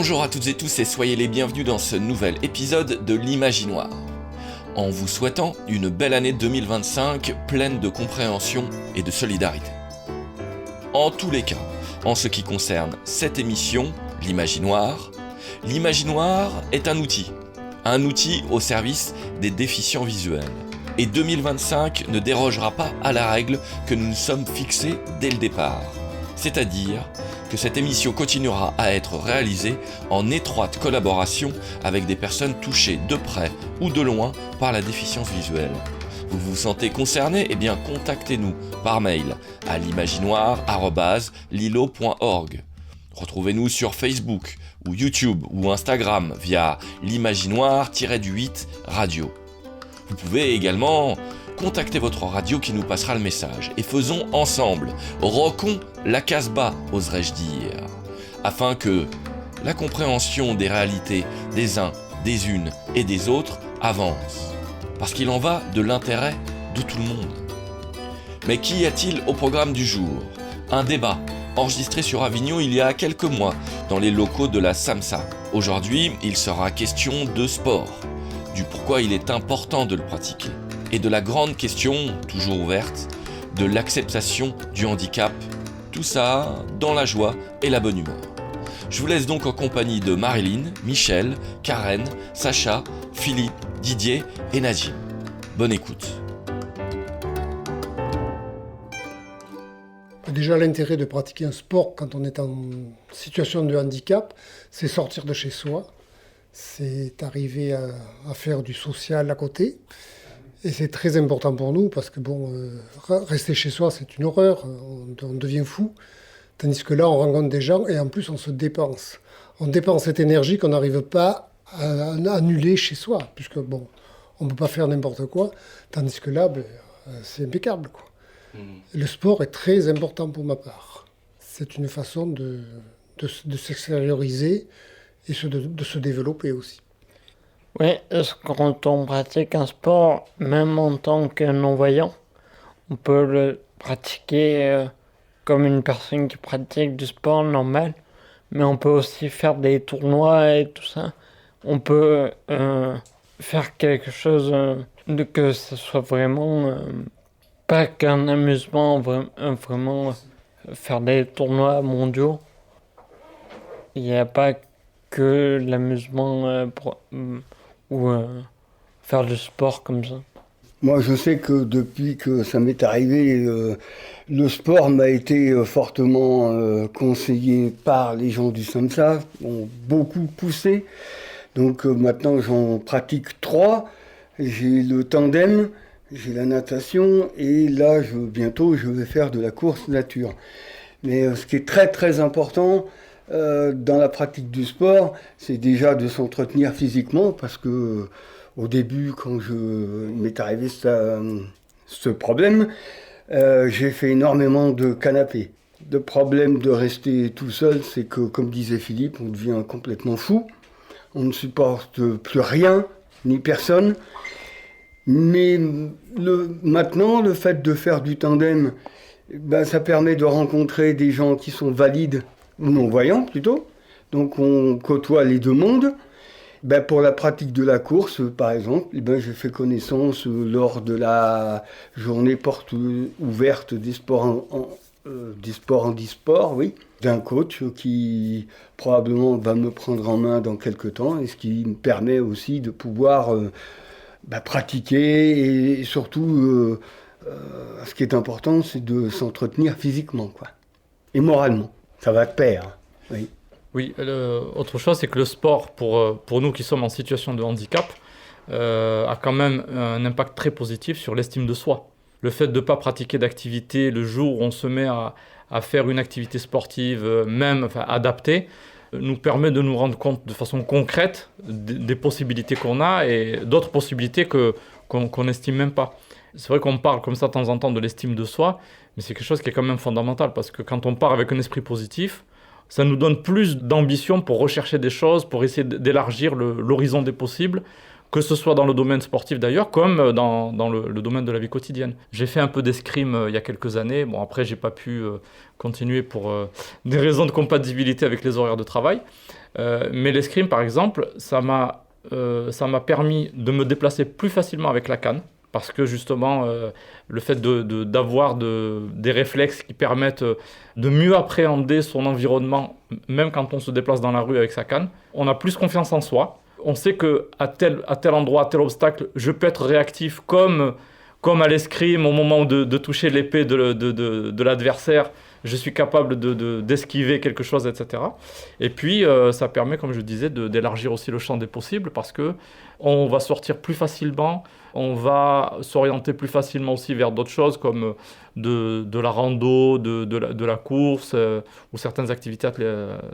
Bonjour à toutes et tous et soyez les bienvenus dans ce nouvel épisode de l'Imaginoire. En vous souhaitant une belle année 2025 pleine de compréhension et de solidarité. En tous les cas, en ce qui concerne cette émission, l'Imaginoire est un outil au service des déficients visuels. Et 2025 ne dérogera pas à la règle que nous nous sommes fixée dès le départ. C'est-à-dire que cette émission continuera à être réalisée en étroite collaboration avec des personnes touchées de près ou de loin par la déficience visuelle. Vous vous sentez concerné ? Eh bien, contactez-nous par mail à l'imaginoire@lilo.org. Retrouvez-nous sur Facebook ou YouTube ou Instagram via l'imaginoire-8 radio. Vous pouvez également contacter votre radio qui nous passera le message. Et faisons ensemble, rockons la Casbah, oserais-je dire, afin que la compréhension des réalités des uns, des unes et des autres avance. Parce qu'il en va de l'intérêt de tout le monde. Mais qu'y a-t-il au programme du jour ? Un débat enregistré sur Avignon il y a quelques mois dans les locaux de la SAMSA. Aujourd'hui, il sera question de sport, du pourquoi il est important de le pratiquer, et de la grande question, toujours ouverte, de l'acceptation du handicap, tout ça dans la joie et la bonne humeur. Je vous laisse donc en compagnie de Marilyn, Michel, Karen, Sacha, Philippe, Didier et Najim. Bonne écoute. Déjà, l'intérêt de pratiquer un sport quand on est en situation de handicap, c'est sortir de chez soi, c'est arriver à faire du social à côté. Et c'est très important pour nous parce que rester chez soi, c'est une horreur, on devient fou. Tandis que là, on rencontre des gens et en plus, on se dépense. On dépense cette énergie qu'on n'arrive pas à annuler chez soi, puisque on ne peut pas faire n'importe quoi. Tandis que là, c'est impeccable, quoi. Le sport est très important pour ma part. C'est une façon de s'extérioriser et de se développer aussi. Oui, quand on pratique un sport, même en tant que non-voyant, on peut le pratiquer comme une personne qui pratique du sport normal, mais on peut aussi faire des tournois et tout ça. On peut faire quelque chose de que ce soit vraiment pas qu'un amusement, vraiment faire des tournois mondiaux. Il n'y a pas que l'amusement ou faire du sport comme ça. Moi, je sais que depuis que ça m'est arrivé, le sport m'a été fortement conseillé par les gens du SAMSA, m'ont beaucoup poussé. Donc maintenant, j'en pratique 3. J'ai le tandem, j'ai la natation et là, bientôt, je vais faire de la course nature. Mais ce qui est très très important dans la pratique du sport, c'est déjà de s'entretenir physiquement parce que au début, quand il m'est arrivé ce problème, j'ai fait énormément de canapés. Le problème de rester tout seul, c'est que, comme disait Philippe, on devient complètement fou. On ne supporte plus rien, ni personne. Mais maintenant, le fait de faire du tandem, ça permet de rencontrer des gens qui sont valides, ou non-voyants plutôt. Donc on côtoie les deux mondes. Pour la pratique de la course, par exemple, j'ai fait connaissance lors de la journée porte ouverte des sports handisport, oui, d'un coach qui probablement va me prendre en main dans quelques temps et ce qui me permet aussi de pouvoir pratiquer et surtout, ce qui est important, c'est de s'entretenir physiquement, quoi, et moralement. Ça va de pair, oui. Oui, autre chose, c'est que le sport, pour nous qui sommes en situation de handicap, a quand même un impact très positif sur l'estime de soi. Le fait de ne pas pratiquer d'activité le jour où on se met à faire une activité sportive, adaptée, nous permet de nous rendre compte de façon concrète des possibilités qu'on a et d'autres possibilités qu'on n'estime même pas. C'est vrai qu'on parle comme ça de temps en temps de l'estime de soi, mais c'est quelque chose qui est quand même fondamental parce que quand on part avec un esprit positif, ça nous donne plus d'ambition pour rechercher des choses, pour essayer d'élargir l'horizon des possibles, que ce soit dans le domaine sportif d'ailleurs, comme dans le domaine de la vie quotidienne. J'ai fait un peu d'escrime il y a quelques années. Bon, après, j'ai pas pu continuer pour des raisons de compatibilité avec les horaires de travail. Mais l'escrime, par exemple, ça m'a permis de me déplacer plus facilement avec la canne. Parce que justement, le fait d'avoir des réflexes qui permettent de mieux appréhender son environnement, même quand on se déplace dans la rue avec sa canne, on a plus confiance en soi. On sait qu'à tel endroit, à tel obstacle, je peux être réactif comme à l'escrime, au moment de toucher l'épée de l'adversaire, je suis capable d'esquiver quelque chose, etc. Et puis, ça permet, comme je disais, d'élargir aussi le champ des possibles parce qu'on va sortir plus facilement, on va s'orienter plus facilement aussi vers d'autres choses comme de la rando, de la course ou certaines activités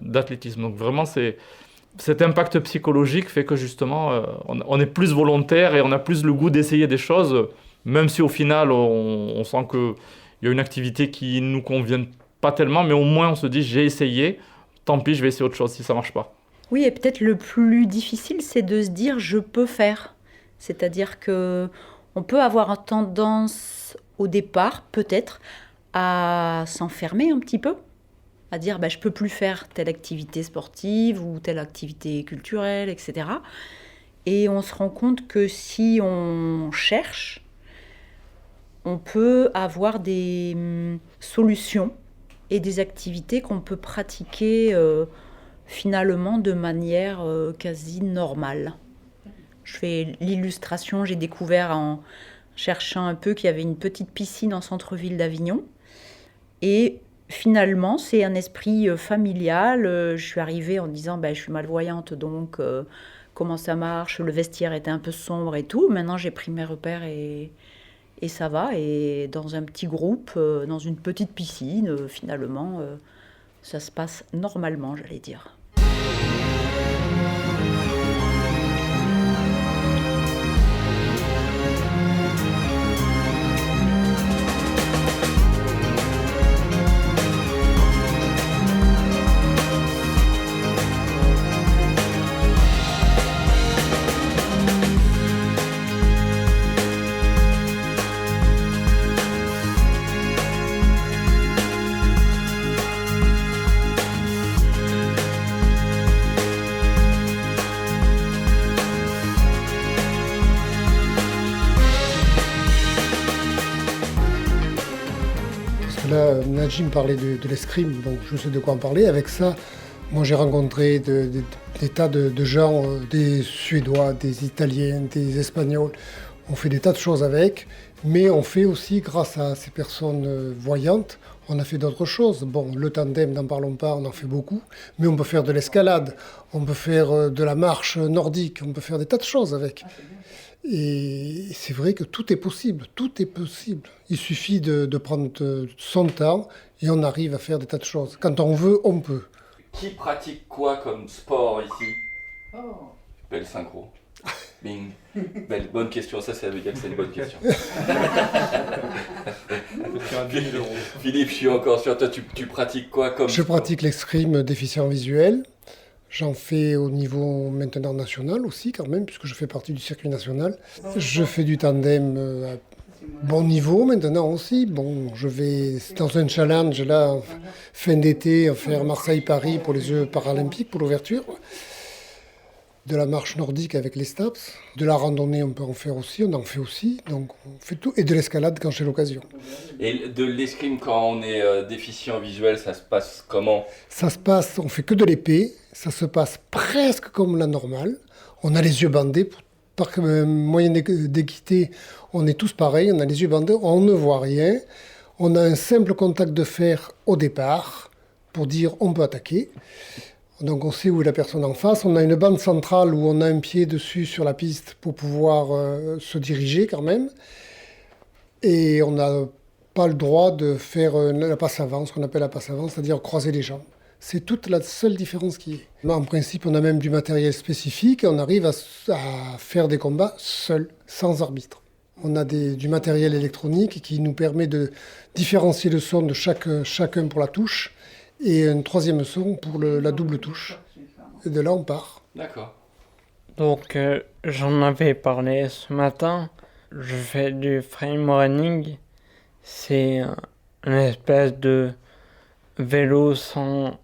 d'athlétisme. Donc vraiment, cet impact psychologique fait que justement, on est plus volontaire et on a plus le goût d'essayer des choses, même si au final, on sent qu'il y a une activité qui ne nous convient pas tellement, mais au moins on se dit j'ai essayé, tant pis, je vais essayer autre chose si ça ne marche pas. Oui, et peut-être le plus difficile, c'est de se dire je peux faire. C'est-à-dire qu'on peut avoir tendance au départ, peut-être, à s'enfermer un petit peu, à dire je ne peux plus faire telle activité sportive ou telle activité culturelle, etc. Et on se rend compte que si on cherche, on peut avoir des solutions et des activités qu'on peut pratiquer finalement de manière quasi normale. Je fais l'illustration, j'ai découvert en cherchant un peu qu'il y avait une petite piscine en centre-ville d'Avignon. Et finalement, c'est un esprit familial. Je suis arrivée en disant je suis malvoyante, donc comment ça marche, le vestiaire était un peu sombre et tout. Maintenant, j'ai pris mes repères et ça va. Et dans un petit groupe, dans une petite piscine, finalement, ça se passe normalement, j'allais dire. Là, Najim parlait de l'escrime, donc je sais de quoi en parler. Avec ça, moi j'ai rencontré des tas de gens, des Suédois, des Italiens, des Espagnols. On fait des tas de choses avec, mais on fait aussi, grâce à ces personnes voyantes, on a fait d'autres choses. Bon, le tandem, n'en parlons pas, on en fait beaucoup, mais on peut faire de l'escalade, on peut faire de la marche nordique, on peut faire des tas de choses avec. Et c'est vrai que tout est possible, tout est possible. Il suffit de prendre son temps et on arrive à faire des tas de choses. Quand on veut, on peut. Qui pratique quoi comme sport ici? Belle synchro. Bing. Bonne question, ça veut dire que c'est une bonne question. Philippe, je suis encore sur toi, tu pratiques quoi comme Je sport? pratique l'escrime déficient visuel. J'en fais au niveau maintenant national aussi quand même, puisque je fais partie du circuit national. Je fais du tandem à bon niveau maintenant aussi. Bon, je vais dans un challenge là, fin d'été, faire Marseille-Paris pour les Jeux paralympiques, pour l'ouverture. De la marche nordique avec les STAPS. De la randonnée, on peut en faire aussi, on en fait aussi. Donc on fait tout. Et de l'escalade quand j'ai l'occasion. Et de l'escrime quand on est déficient visuel, ça se passe comment? Ça se passe, on fait que de l'épée. Ça se passe presque comme la normale. On a les yeux bandés. Par moyen d'équité, on est tous pareils. On a les yeux bandés, on ne voit rien. On a un simple contact de fer au départ pour dire on peut attaquer. Donc on sait où est la personne en face. On a une bande centrale où on a un pied dessus sur la piste pour pouvoir se diriger quand même. Et on n'a pas le droit de faire la passe avant, ce qu'on appelle la passe avant, c'est-à-dire croiser les jambes. C'est toute la seule différence qui est. En principe, on a même du matériel spécifique et on arrive à faire des combats seuls, sans arbitre. On a du matériel électronique qui nous permet de différencier le son de chacun pour la touche et un troisième son pour la double touche. Et de là, on part. D'accord. Donc, j'en avais parlé ce matin. Je fais du frame running. C'est une espèce de vélo sans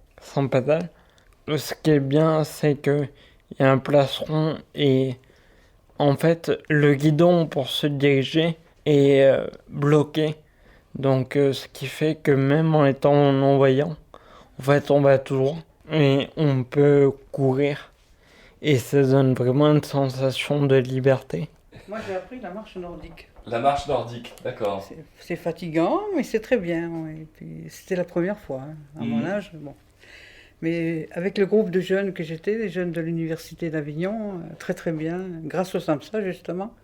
pédale. ce qui est bien, c'est qu'il y a un plastron et en fait, le guidon pour se diriger est bloqué. Donc, ce qui fait que même en étant non-voyant, en fait, on va toujours et on peut courir. Et ça donne vraiment une sensation de liberté. Moi, j'ai appris la marche nordique. La marche nordique, d'accord. C'est fatigant, mais c'est très bien. Et puis, c'était la première fois, à mon âge. Bon. Mais avec le groupe de jeunes que j'étais, les jeunes de l'université d'Avignon, très très bien. Grâce au SAMSA, justement,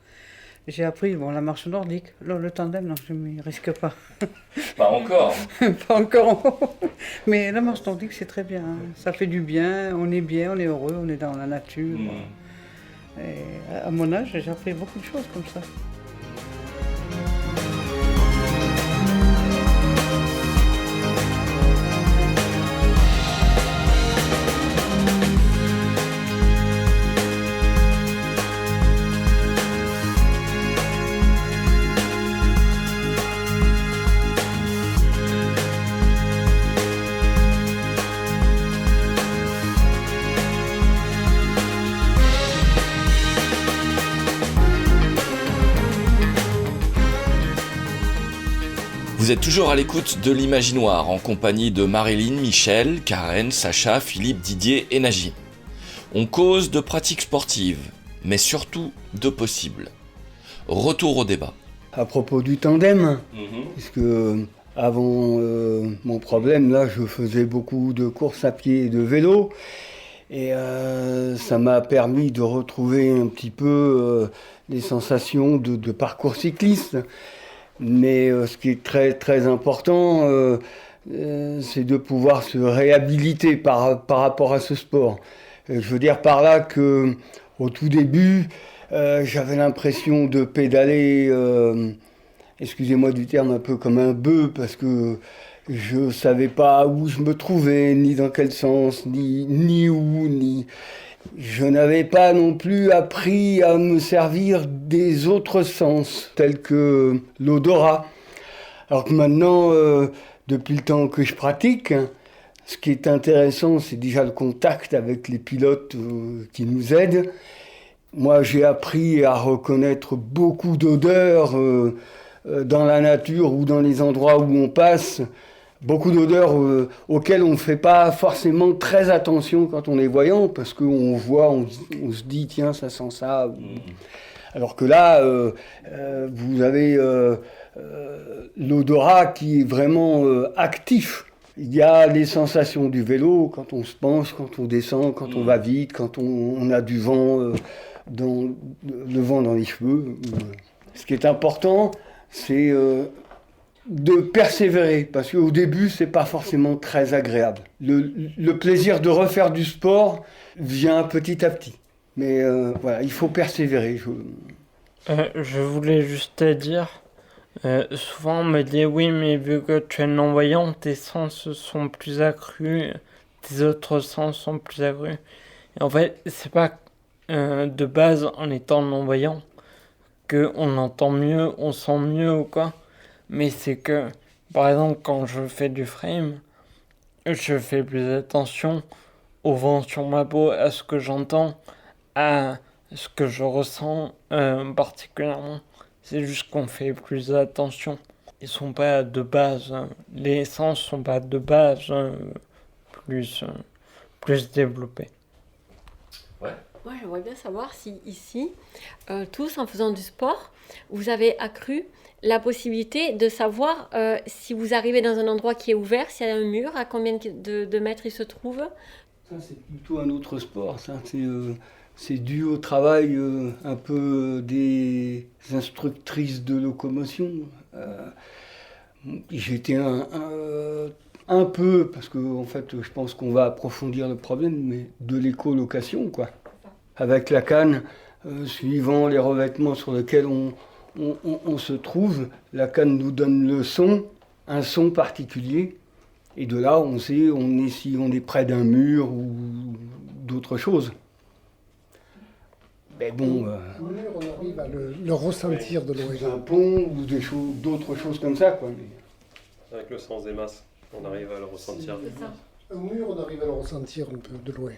j'ai appris la marche nordique. Le tandem, non, je ne m'y risque pas. Pas encore. Pas encore. Mais la marche nordique, c'est très bien. Ça fait du bien, on est heureux, on est dans la nature. Et à mon âge, j'ai appris beaucoup de choses comme ça. Vous êtes toujours à l'écoute de l'Imaginoire en compagnie de Marilyn, Michel, Karen, Sacha, Philippe, Didier et Naji. On cause de pratiques sportives, mais surtout de possibles. Retour au débat. À propos du tandem, puisque avant mon problème, là, je faisais beaucoup de courses à pied et de vélo. Et ça m'a permis de retrouver un petit peu les sensations de parcours cycliste. Mais ce qui est très très important, c'est de pouvoir se réhabiliter par rapport à ce sport. Je veux dire par là que au tout début, j'avais l'impression de pédaler, excusez-moi du terme, un peu comme un bœuf, parce que je savais pas où je me trouvais, ni dans quel sens, ni où, ni... Je n'avais pas non plus appris à me servir des autres sens, tels que l'odorat. Alors que maintenant, depuis le temps que je pratique, ce qui est intéressant, c'est déjà le contact avec les pilotes qui nous aident. Moi, j'ai appris à reconnaître beaucoup d'odeurs dans la nature ou dans les endroits où on passe. Beaucoup d'odeurs auxquelles on ne fait pas forcément très attention quand on est voyant, parce qu'on voit, on se dit, tiens, ça sent ça. Alors que là, vous avez l'odorat qui est vraiment actif. Il y a les sensations du vélo, quand on se penche, quand on descend, quand on va vite, quand on a du vent, le vent dans les cheveux. Ce qui est important, c'est... de persévérer, parce qu'au début, c'est pas forcément très agréable. Le plaisir de refaire du sport vient petit à petit. Mais voilà, il faut persévérer. Je voulais juste te dire, souvent on me dit oui, mais vu que tu es non-voyant, tes sens sont plus accrus, tes autres sens sont plus accrus. Et en fait, c'est pas de base en étant non-voyant qu'on entend mieux, on sent mieux ou quoi. Mais c'est que, par exemple, quand je fais du frame, je fais plus attention au vent sur ma peau, à ce que j'entends, à ce que je ressens particulièrement. C'est juste qu'on fait plus attention. Ils sont pas de base, les sens sont pas de base plus développés. Ouais. Moi, j'aimerais bien savoir si ici, tous en faisant du sport, vous avez accru la possibilité de savoir si vous arrivez dans un endroit qui est ouvert, s'il y a un mur, à combien de mètres il se trouve. Ça, c'est plutôt un autre sport. Ça. C'est dû au travail un peu des instructrices de locomotion. J'étais un peu, parce que en fait, je pense qu'on va approfondir le problème, mais de l'écolocation, quoi. Avec la canne, suivant les revêtements sur lesquels on se trouve, la canne nous donne le son, un son particulier, et de là on sait si on est près d'un mur ou d'autre chose. Mais bon, Le mur, on arrive à le ressentir de loin. un pont ou d'autres choses comme ça, quoi. Avec le sens des masses, on arrive à le ressentir. C'est ça. Un mur, on arrive à le ressentir un peu de loin.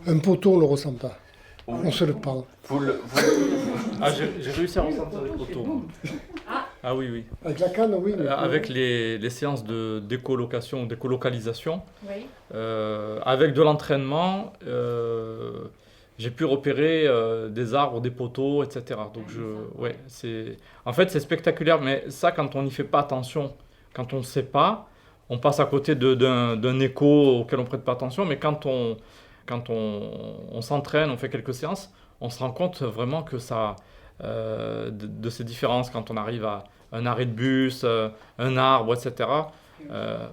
Un poteau, on ne le ressent pas. On se le parle. Ah, j'ai réussi à ressentir les poteaux. Ah oui, oui. Avec la canne, oui. Mais Avec les séances de décolocation ou décolocalisation, Oui. avec de l'entraînement, j'ai pu repérer des arbres, des poteaux, etc. Donc en fait, c'est spectaculaire, mais ça, quand on n'y fait pas attention, quand on ne sait pas, on passe à côté d'un écho auquel on ne prête pas attention, mais quand on s'entraîne, on fait quelques séances, on se rend compte vraiment que ça, de ces différences quand on arrive à un arrêt de bus, un arbre, etc.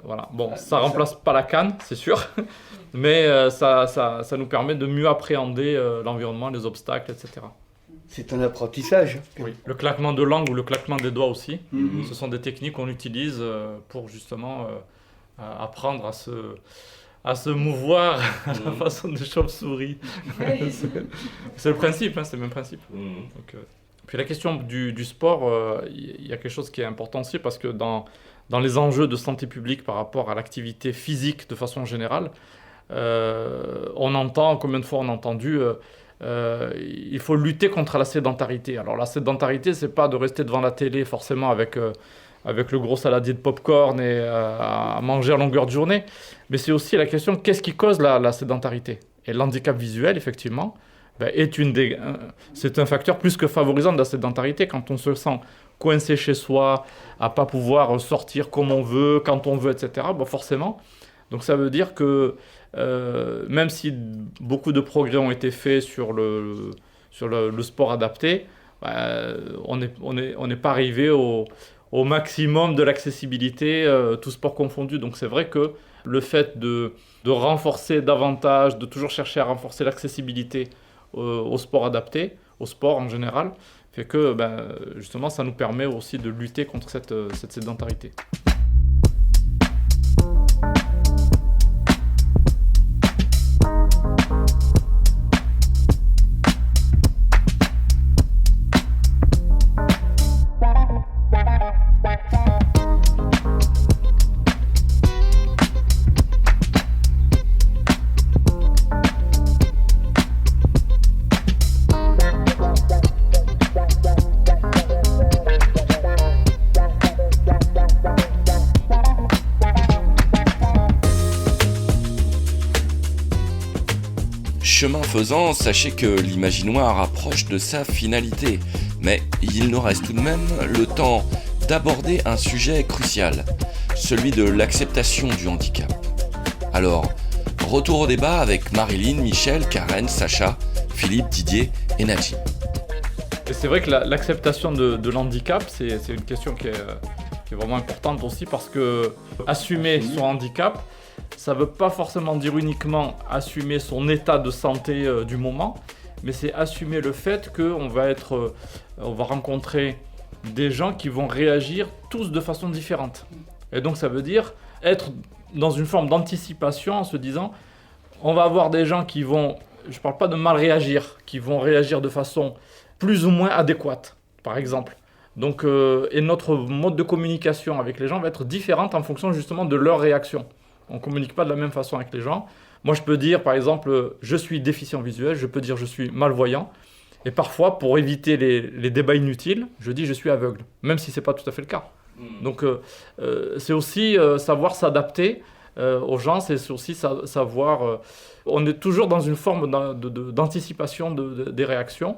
Voilà. Bon, ça remplace pas la canne, c'est sûr, mais ça nous permet de mieux appréhender l'environnement, les obstacles, etc. C'est un apprentissage. Oui. Le claquement de langue ou le claquement des doigts aussi, ce sont des techniques qu'on utilise pour justement apprendre à se mouvoir à la façon de chauve-souris. C'est le principe, hein, c'est le même principe. Donc, puis la question du sport, il y a quelque chose qui est important aussi parce que dans les enjeux de santé publique par rapport à l'activité physique de façon générale, on entend, combien de fois on a entendu, il faut lutter contre la sédentarité. Alors la sédentarité, c'est pas de rester devant la télé forcément avec le gros saladier de popcorn et à manger à longueur de journée, mais c'est aussi la question qu'est-ce qui cause la sédentarité. Et l'handicap visuel, effectivement, c'est un facteur plus que favorisant de la sédentarité quand on se sent coincé chez soi, à pas pouvoir sortir comme on veut, quand on veut, etc. Bon, forcément. Donc ça veut dire que même si beaucoup de progrès ont été faits sur le sport adapté, on n'est pas arrivé au maximum de l'accessibilité, tout sport confondu. Donc c'est vrai que le fait de renforcer davantage, de toujours chercher à renforcer l'accessibilité au sport adapté, au sport en général, fait que justement ça nous permet aussi de lutter contre cette sédentarité. Chemin faisant, sachez que l'Imaginoire approche de sa finalité, mais il nous reste tout de même le temps d'aborder un sujet crucial, celui de l'acceptation du handicap. Alors, retour au débat avec Marilyn, Michel, Karen, Sacha, Philippe, Didier et Najim. Et c'est vrai que l'acceptation de l'handicap, c'est une question qui est vraiment importante aussi parce que assumer son handicap, ça ne veut pas forcément dire uniquement assumer son état de santé du moment, mais c'est assumer le fait qu'on va rencontrer des gens qui vont réagir tous de façon différente. Et donc ça veut dire être dans une forme d'anticipation en se disant on va avoir des gens qui vont, je ne parle pas de mal réagir, qui vont réagir de façon plus ou moins adéquate, par exemple. Donc, et notre mode de communication avec les gens va être différent en fonction justement de leur réaction. On ne communique pas de la même façon avec les gens. Moi, je peux dire, par exemple, je suis déficient visuel, je peux dire je suis malvoyant. Et parfois, pour éviter les débats inutiles, je dis je suis aveugle, même si ce n'est pas tout à fait le cas. Donc, c'est aussi savoir s'adapter aux gens, c'est aussi savoir... on est toujours dans une forme d'anticipation des réactions,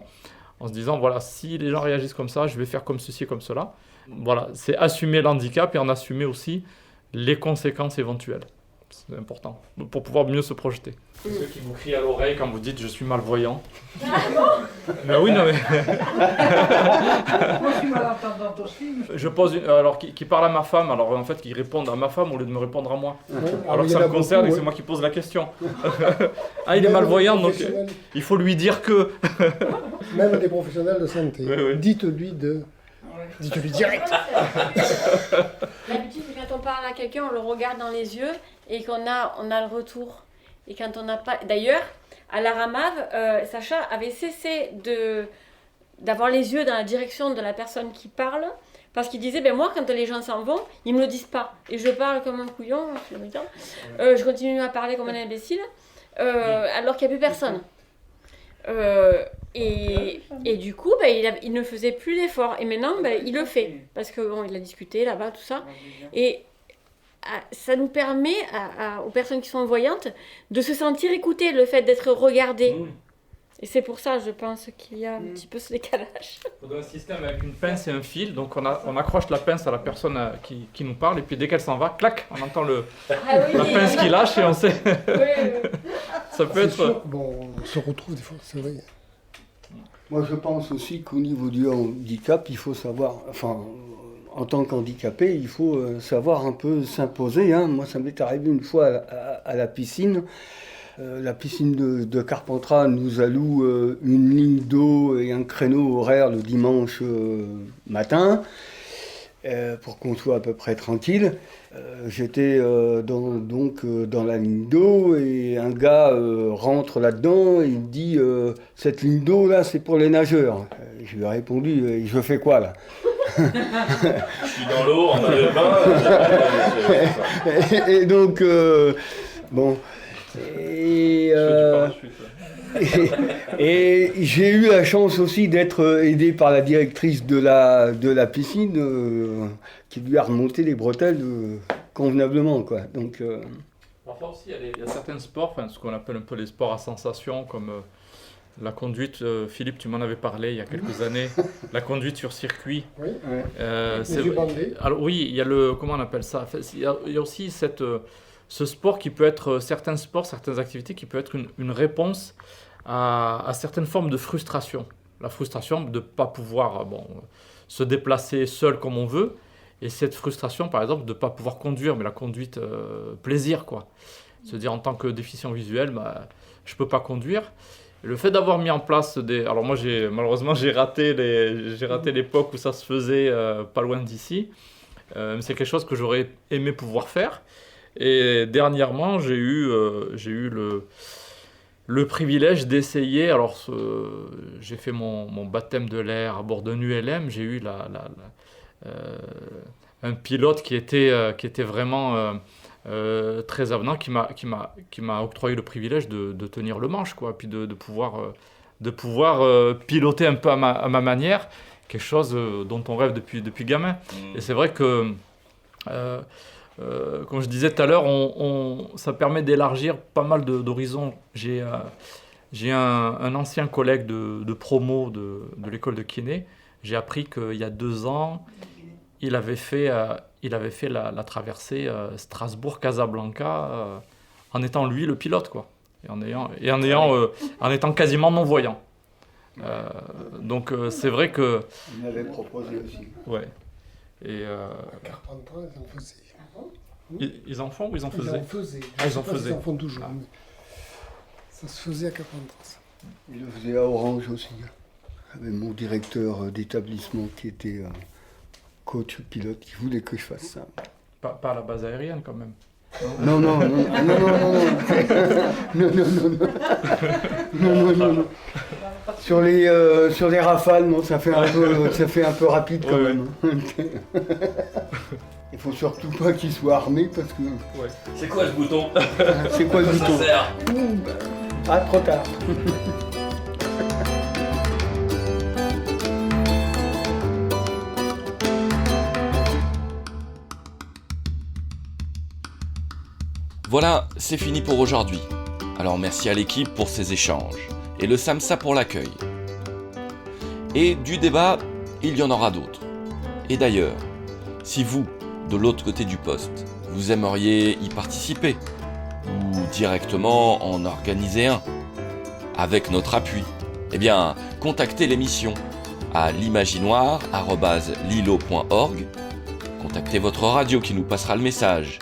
en se disant, voilà, si les gens réagissent comme ça, je vais faire comme ceci et comme cela. Voilà, c'est assumer l'handicap et en assumer aussi les conséquences éventuelles. C'est important, pour pouvoir mieux se projeter. C'est ceux qui vous crient à l'oreille quand vous dites « je suis malvoyant ». Ben oui, non mais... Moi, je suis malentendante aussi. Je pose alors qui parle à ma femme, alors en fait qui répondent à ma femme au lieu de me répondre à moi. Alors que ça me concerne et que c'est moi qui pose la question. Ah, il est malvoyant, donc il faut lui dire que... Même des professionnels de santé. Oui. Dites-lui direct. L'habitude, quand on parle à quelqu'un, on le regarde dans les yeux et qu'on a le retour. Et quand on n'a pas... D'ailleurs, à la Ramave, Sacha avait cessé d'avoir les yeux dans la direction de la personne qui parle Parce qu'il disait, ben moi, quand les gens s'en vont, ils me le disent pas. Et je parle comme un couillon, je continue à parler comme un imbécile, alors qu'il n'y a plus personne. Et du coup, il ne faisait plus d'efforts. Et maintenant, il le fait. Parce qu'il a discuté là-bas, tout ça. Et ça nous permet, aux personnes qui sont voyantes, de se sentir écoutées, le fait d'être regardées. Et c'est pour ça, je pense, qu'il y a un petit peu ce décalage. Il faudrait un système avec une pince et un fil. Donc on accroche la pince à la personne qui nous parle. Et puis dès qu'elle s'en va, clac, on entend la pince qui lâche et on sait. Oui. Ça peut être... Sûr. Bon, on se retrouve des fois, c'est vrai. Moi, je pense aussi qu'au niveau du handicap, il faut savoir, enfin, en tant qu'handicapé, il faut savoir un peu s'imposer. Hein. Moi, ça m'est arrivé une fois à la piscine. La piscine de Carpentras nous alloue une ligne d'eau et un créneau horaire le dimanche matin pour qu'on soit à peu près tranquille. J'étais dans la ligne d'eau et un gars rentre là-dedans et il me dit cette ligne d'eau là c'est pour les nageurs. Je lui ai répondu je fais quoi là? Je suis dans l'eau, en maillot de bain. Et donc bon. Et j'ai eu la chance aussi d'être aidé par la directrice de la piscine qui lui a remonté les bretelles convenablement, quoi. Donc, Parfois aussi, il y a certains sports, ce qu'on appelle un peu les sports à sensation, comme la conduite. Philippe, tu m'en avais parlé il y a quelques années. La conduite sur circuit. Oui, c'est bandé. Alors oui, il y a le... Comment on appelle ça? Il y a aussi ce sport qui peut être... Certains sports, certaines activités qui peut être une réponse à certaines formes de frustration. La frustration de ne pas pouvoir se déplacer seul comme on veut. Et cette frustration, par exemple, de ne pas pouvoir conduire, mais la conduite plaisir, quoi. Se dire, en tant que déficient visuel, je ne peux pas conduire. Et le fait d'avoir mis en place des... Alors moi, malheureusement, j'ai raté l'époque où ça se faisait pas loin d'ici. Mais c'est quelque chose que j'aurais aimé pouvoir faire. Et dernièrement, j'ai eu le privilège d'essayer... Alors, j'ai fait mon baptême de l'air à bord d'un ULM. J'ai eu un pilote qui était vraiment très avenant, qui m'a octroyé le privilège de tenir le manche, quoi, puis de pouvoir piloter un peu à ma manière, quelque chose dont on rêve depuis gamin. Et c'est vrai que, comme je disais tout à l'heure, ça permet d'élargir pas mal d'horizons. J'ai un ancien collègue de promo de l'école de kiné. J'ai appris qu'il y a 2 ans, il avait fait la traversée Strasbourg-Casablanca en étant lui le pilote, quoi, en étant quasiment non-voyant. Donc c'est vrai que... Il m'avait proposé aussi. Ouais. Et Carpentras, ils en faisaient. Ils en font ou ils en faisaient? Ils en faisaient. Ils en faisaient. Ils en font toujours. Ah. Ça se faisait à Carpentras. Il le faisait à Orange aussi. J'avais mon directeur d'établissement qui était coach pilote, qui voulait que je fasse ça. Pas à la base aérienne quand même. Non. Sur les rafales, non, ça fait un peu rapide quand même. Il faut surtout pas qu'il soit armé parce que... Ouais. C'est quoi ce bouton? C'est quoi ce bouton? Ça sert. Ah, trop tard. Voilà, c'est fini pour aujourd'hui. Alors merci à l'équipe pour ces échanges et le SAMSA pour l'accueil. Et du débat, il y en aura d'autres. Et d'ailleurs, si vous, de l'autre côté du poste, vous aimeriez y participer ou directement en organiser un, avec notre appui, eh bien, contactez l'émission à l'imaginoire@lilo.org. Contactez votre radio qui nous passera le message.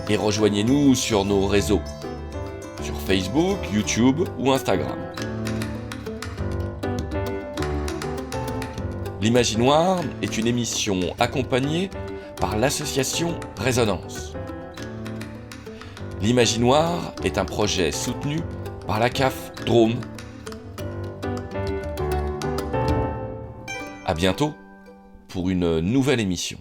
Et rejoignez-nous sur nos réseaux, sur Facebook, YouTube ou Instagram. L'Imaginoire est une émission accompagnée par l'association Résonance. L'Imaginoire est un projet soutenu par la CAF Drôme. À bientôt pour une nouvelle émission.